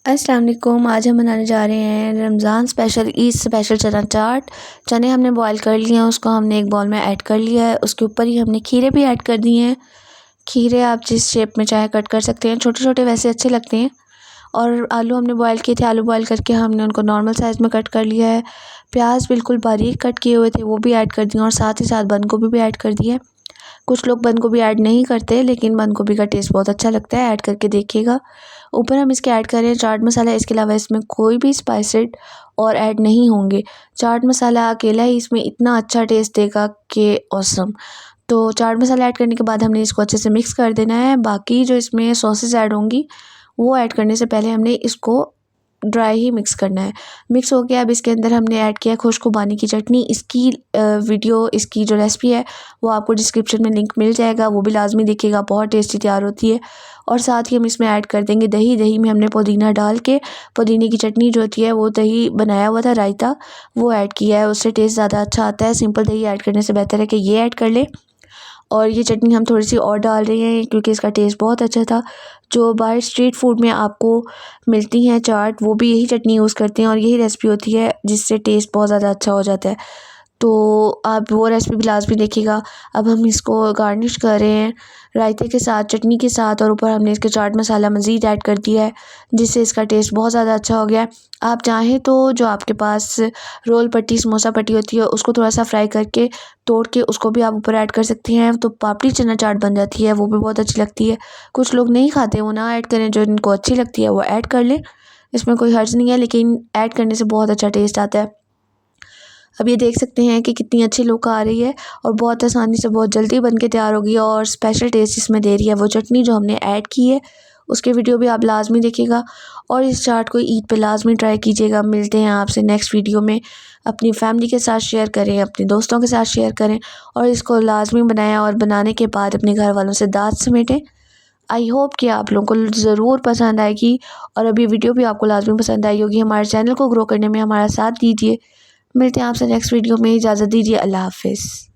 अस्सलाम वालेकुम। आज हम बनाने जा रहे हैं रमज़ान स्पेशल ईद स्पेशल चना चाट। चने हमने बॉईल कर लिए हैं, उसको हमने एक बाउल में ऐड कर लिया है। उसके ऊपर ही हमने खीरे भी ऐड कर दिए हैं। खीरे आप जिस शेप में चाहे कट कर सकते हैं, छोटे छोटे वैसे अच्छे लगते हैं। और आलू हमने बॉईल किए थे, आलू बॉईल करके हमने उनको नॉर्मल साइज़ में कट कर लिया है। प्याज बिल्कुल बारीक कट किए हुए थे, वो भी ऐड कर दिए और साथ ही साथ बंद गोभी भी ऐड कर दी है। कुछ लोग बंद गोभी ऐड नहीं करते, लेकिन बंद गोभी का टेस्ट बहुत अच्छा लगता है, ऐड करके देखिएगा। ऊपर हम इसके ऐड कर रहे हैं चाट मसाला। इसके अलावा इसमें कोई भी स्पाइसेस और ऐड नहीं होंगे। चाट मसाला अकेला ही इसमें इतना अच्छा टेस्ट देगा कि ऑसम। तो चाट मसाला ऐड करने के बाद हमने इसको अच्छे से मिक्स कर देना है। बाकी जो इसमें सॉसेस ऐड होंगी वो ऐड करने से पहले हमने इसको ड्राई ही मिक्स करना है। मिक्स हो गया। अब इसके अंदर हमने ऐड किया खुश्क खुबानी की चटनी। इसकी वीडियो, इसकी जो रेसिपी है वो आपको डिस्क्रिप्शन में लिंक मिल जाएगा, वो भी लाजमी देखिएगा, बहुत टेस्टी तैयार होती है। और साथ ही हम इसमें ऐड कर देंगे दही। दही में हमने पुदीना डाल के पुदीने की चटनी जो होती है, वो दही बनाया हुआ था रायता, वो ऐड किया है। उससे टेस्ट ज़्यादा अच्छा आता है। सिंपल दही ऐड करने से बेहतर है कि ये ऐड कर लें। और ये चटनी हम थोड़ी सी और डाल रहे हैं क्योंकि इसका टेस्ट बहुत अच्छा था। जो बाहर स्ट्रीट फूड में आपको मिलती हैं चाट, वो भी यही चटनी यूज़ करते हैं और यही रेसिपी होती है जिससे टेस्ट बहुत ज़्यादा अच्छा हो जाता है। तो आप वो रेसिपी भी लाजमी देखिएगा। अब हम इसको गार्निश कर रहे हैं रायते के साथ, चटनी के साथ, और ऊपर हमने इसके चाट मसाला मज़ीद ऐड कर दिया है जिससे इसका टेस्ट बहुत ज़्यादा अच्छा हो गया है। आप चाहें तो जो आपके पास रोल पट्टी, समोसा पट्टी होती है, उसको थोड़ा सा फ्राई करके तोड़ के उसको भी आप ऊपर ऐड कर सकती हैं, तो पापड़ी चना चाट बन जाती है, वो भी बहुत अच्छी लगती है। कुछ लोग नहीं खाते, वो ना ऐड करें, जो इनको अच्छी लगती है वो ऐड कर लें, इसमें कोई हर्ज नहीं है, लेकिन ऐड करने से बहुत अच्छा टेस्ट आता है। अब ये देख सकते हैं कि कितनी अच्छी लुक आ रही है और बहुत आसानी से बहुत जल्दी बन के तैयार होगी और स्पेशल टेस्ट इसमें दे रही है वो चटनी जो हमने ऐड की है। उसके वीडियो भी आप लाजमी देखिएगा और इस चाट को ईद पे लाजमी ट्राई कीजिएगा। मिलते हैं आपसे नेक्स्ट वीडियो में। अपनी फैमिली के साथ शेयर करें, अपने दोस्तों के साथ शेयर करें और इसको लाजमी बनाएं और बनाने के बाद अपने घर वालों से दाद समेटें। आई होप कि आप लोगों को ज़रूर पसंद आएगी और अभी वीडियो भी आपको लाजमी पसंद आई होगी। हमारे चैनल को ग्रो करने में हमारा साथ दीजिए। मिलते हैं आपसे नेक्स्ट वीडियो में। इजाज़त दीजिए। अल्लाह हाफ़िज़।